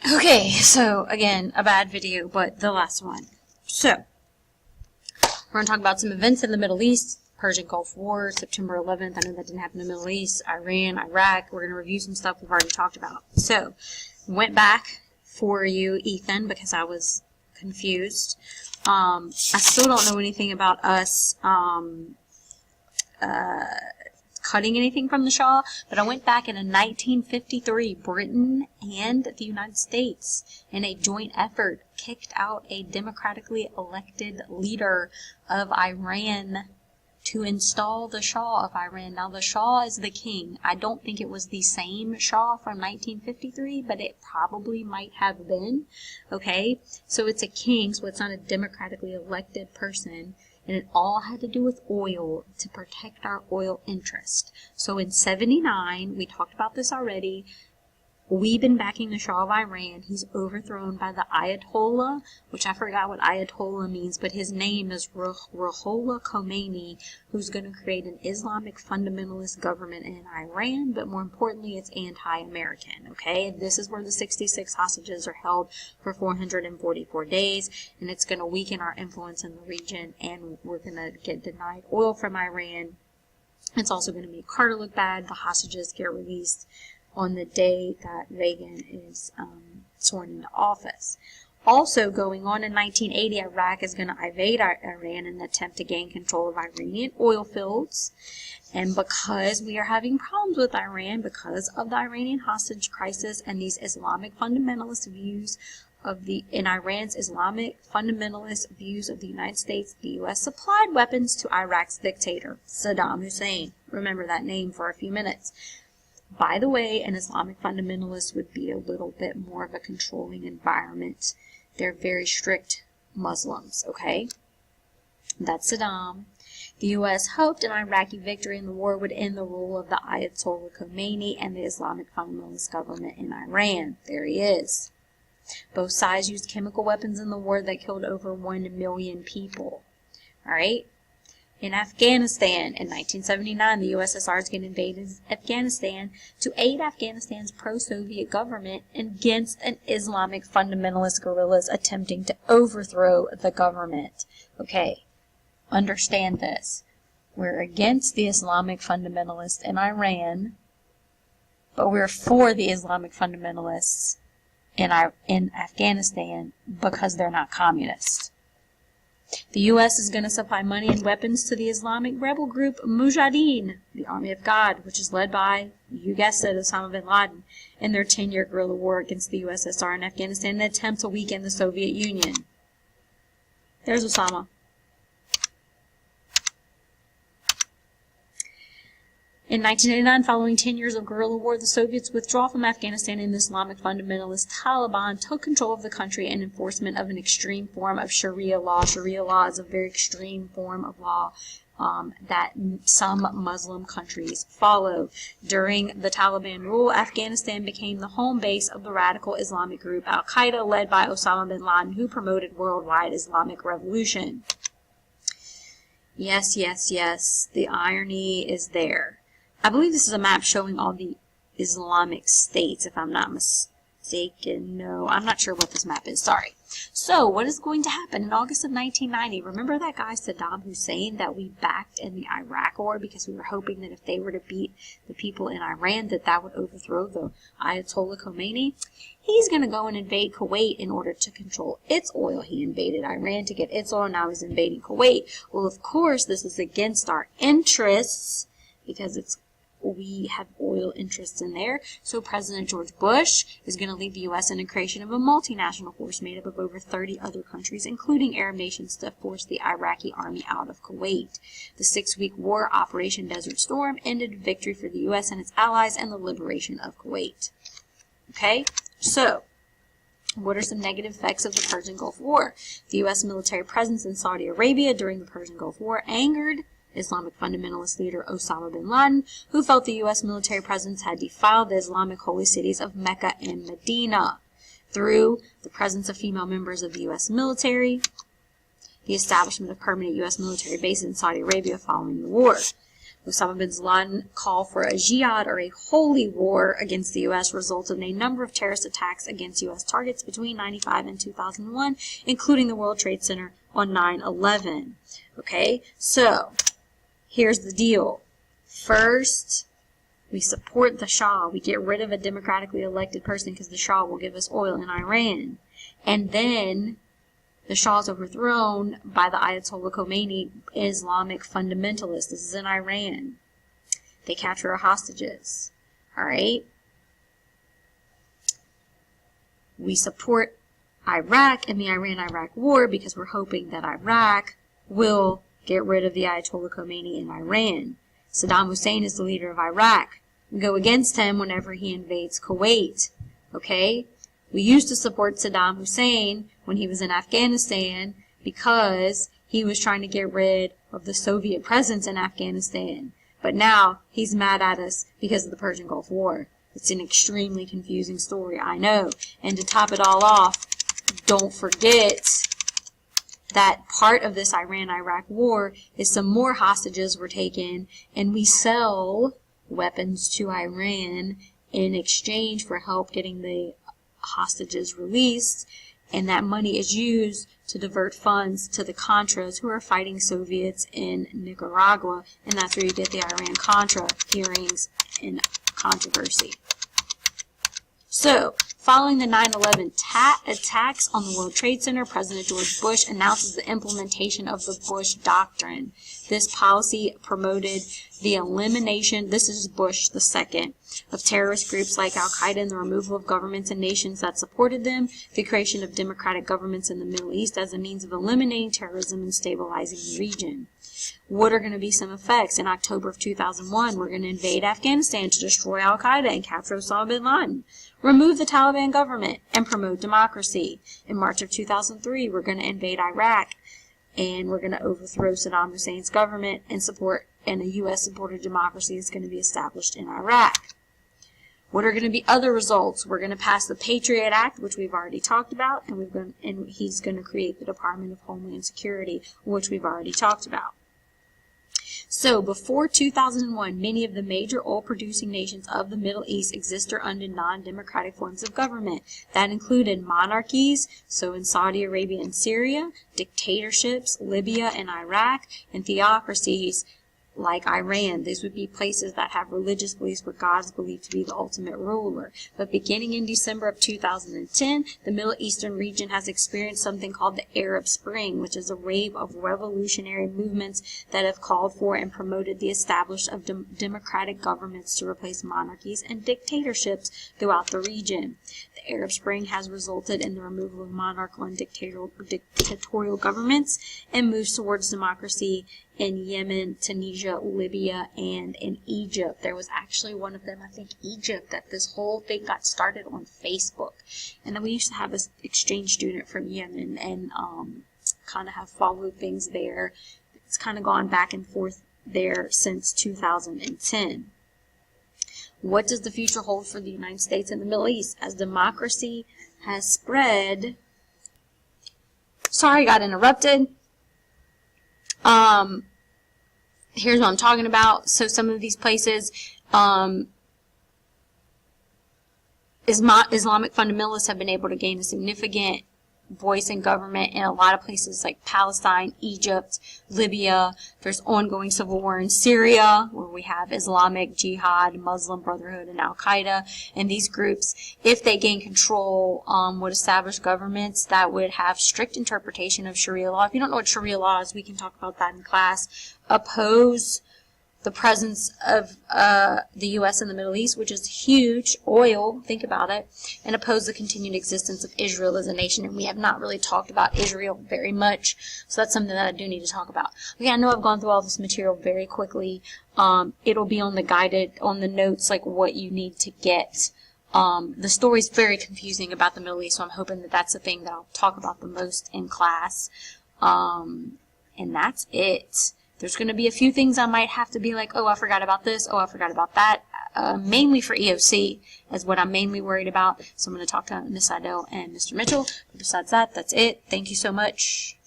Okay, so again, a bad video, but the last one. So, we're going to talk about some events in the Middle East. Persian Gulf War, September 11th. I know that didn't happen in the Middle East. Iran, Iraq. We're going to review some stuff we've already talked about. So, went back for you, Ethan, because I was confused. I still don't know anything about us cutting anything from the Shah, but I went back in 1953, Britain and the United States, in a joint effort, kicked out a democratically elected leader of Iran to install the Shah of Iran. Now, the Shah is the king. I don't think it was the same Shah from 1953, but it probably might have been. Okay? So it's a king, so it's not a democratically elected person. And it all had to do with oil, to protect our oil interest. So in 79, we talked about this already, we've been backing the Shah of Iran. He's overthrown by the Ayatollah, which I forgot what Ayatollah means, but his name is Ruhollah Khomeini, who's going to create an Islamic fundamentalist government in Iran, but more importantly, it's anti-American, okay? This is where the 66 hostages are held for 444 days, and it's going to weaken our influence in the region, and we're going to get denied oil from Iran. It's also going to make Carter look bad. The hostages get released on the day that Reagan is sworn into office. Also going on in 1980, Iraq is going to invade Iran in an attempt to gain control of Iranian oil fields. And because we are having problems with Iran, because of the Iranian hostage crisis and these Islamic fundamentalist views in Iran's Islamic fundamentalist views of the United States, the U.S. supplied weapons to Iraq's dictator, Saddam Hussein. Remember that name for a few minutes. By the way, an Islamic fundamentalist would be a little bit more of a controlling environment. They're very strict Muslims, okay? That's Saddam. The U.S. hoped an Iraqi victory in the war would end the rule of the Ayatollah Khomeini and the Islamic fundamentalist government in Iran. There he is. Both sides used chemical weapons in the war that killed over 1 million people. All right? In Afghanistan, in 1979, the USSR is going to invade Afghanistan to aid Afghanistan's pro-Soviet government against an Islamic fundamentalist guerrillas attempting to overthrow the government. Okay, understand this. We're against the Islamic fundamentalists in Iran, but we're for the Islamic fundamentalists in Afghanistan because they're not communist. The U.S. is going to supply money and weapons to the Islamic rebel group Mujahideen, the Army of God, which is led by, you guessed it, Osama bin Laden, in their 10-year guerrilla war against the USSR in Afghanistan in an attempt to weaken the Soviet Union. There's Osama. In 1989, following 10 years of guerrilla war, the Soviets withdraw from Afghanistan and the Islamic fundamentalist Taliban took control of the country and enforcement of an extreme form of Sharia law. Sharia law is a very extreme form of law that some Muslim countries follow. During the Taliban rule, Afghanistan became the home base of the radical Islamic group Al-Qaeda, led by Osama bin Laden, who promoted worldwide Islamic revolution. Yes, yes, yes, the irony is there. I believe this is a map showing all the Islamic states, if I'm not mistaken. No, I'm not sure what this map is. Sorry. So, what is going to happen in August of 1990? Remember that guy Saddam Hussein that we backed in the Iraq war because we were hoping that if they were to beat the people in Iran, that would overthrow the Ayatollah Khomeini? He's going to go and invade Kuwait in order to control its oil. He invaded Iran to get its oil. Now he's invading Kuwait. Well, of course, this is against our interests because we have oil interests in there. So President George Bush is going to lead the U.S. in the creation of a multinational force made up of over 30 other countries, including Arab nations, to force the Iraqi army out of Kuwait. The 6-week war, Operation Desert Storm, ended victory for the U.S. and its allies and the liberation of Kuwait. Okay, so what are some negative effects of the Persian Gulf War? The U.S. military presence in Saudi Arabia during the Persian Gulf War angered Islamic fundamentalist leader Osama bin Laden, who felt the U.S. military presence had defiled the Islamic holy cities of Mecca and Medina through the presence of female members of the U.S. military, the establishment of permanent U.S. military bases in Saudi Arabia following the war. Osama bin Laden's call for a jihad, or a holy war against the U.S., resulted in a number of terrorist attacks against U.S. targets between 1995 and 2001, including the World Trade Center on 9/11. Okay, so here's the deal. First, we support the Shah. We get rid of a democratically elected person because the Shah will give us oil in Iran. And then the Shah is overthrown by the Ayatollah Khomeini, Islamic fundamentalist. This is in Iran. They capture our hostages. Alright? We support Iraq and the Iran-Iraq war because we're hoping that Iraq will get rid of the Ayatollah Khomeini in Iran. Saddam Hussein is the leader of Iraq. We go against him whenever he invades Kuwait. Okay? We used to support Saddam Hussein when he was in Afghanistan because he was trying to get rid of the Soviet presence in Afghanistan. But now he's mad at us because of the Persian Gulf War. It's an extremely confusing story, I know. And to top it all off, don't forget that part of this Iran-Iraq war is some more hostages were taken, and we sell weapons to Iran in exchange for help getting the hostages released, and that money is used to divert funds to the Contras who are fighting Soviets in Nicaragua, and that's where you get the Iran-Contra hearings and controversy. So, following the 9/11 attacks on the World Trade Center, President George Bush announces the implementation of the Bush Doctrine. This policy promoted the elimination, this is Bush II, of terrorist groups like Al-Qaeda and the removal of governments and nations that supported them, the creation of democratic governments in the Middle East as a means of eliminating terrorism and stabilizing the region. What are going to be some effects? In October of 2001, we're going to invade Afghanistan to destroy Al-Qaeda and capture Osama bin Laden, remove the Taliban government, and promote democracy. In March of 2003, we're going to invade Iraq, and we're going to overthrow Saddam Hussein's government and a U.S.-supported democracy is going to be established in Iraq. What are going to be other results? We're going to pass the Patriot Act, which we've already talked about, and he's going to create the Department of Homeland Security, which we've already talked about. So, before 2001, many of the major oil-producing nations of the Middle East existed under non-democratic forms of government. That included monarchies, so in Saudi Arabia and Syria, dictatorships, Libya and Iraq, and theocracies like Iran. These would be places that have religious beliefs where God is believed to be the ultimate ruler. But beginning in December of 2010, the Middle Eastern region has experienced something called the Arab Spring, which is a wave of revolutionary movements that have called for and promoted the establishment of democratic governments to replace monarchies and dictatorships throughout the region. The Arab Spring has resulted in the removal of monarchical and dictatorial governments and moves towards democracy in Yemen, Tunisia, Libya, and in Egypt. There was actually one of them, I think Egypt, that this whole thing got started on Facebook. And then we used to have an exchange student from Yemen and kind of have followed things there. It's kind of gone back and forth there since 2010. What does the future hold for the United States and the Middle East? As democracy has spread... Sorry, I got interrupted. Here's what I'm talking about. So some of these places, Islamic fundamentalists have been able to gain a significant voice in government in a lot of places like Palestine, Egypt, Libya. There's ongoing civil war in Syria, where we have Islamic Jihad, Muslim Brotherhood, and Al-Qaeda. And these groups, if they gain control, would establish governments that would have strict interpretation of Sharia law. If you don't know what Sharia law is, we can talk about that in class. Oppose the presence of the U.S. in the Middle East, which is huge, oil, think about it, and oppose the continued existence of Israel as a nation. And we have not really talked about Israel very much, so that's something that I do need to talk about. Okay, I know I've gone through all this material very quickly. It'll be on the notes, like what you need to get. The story's very confusing about the Middle East, so I'm hoping that that's the thing that I'll talk about the most in class. And that's it. There's going to be a few things I might have to be like, oh, I forgot about this, oh, I forgot about that. Mainly for EOC is what I'm mainly worried about. So I'm going to talk to Miss Idell and Mr. Mitchell. But besides that, that's it. Thank you so much.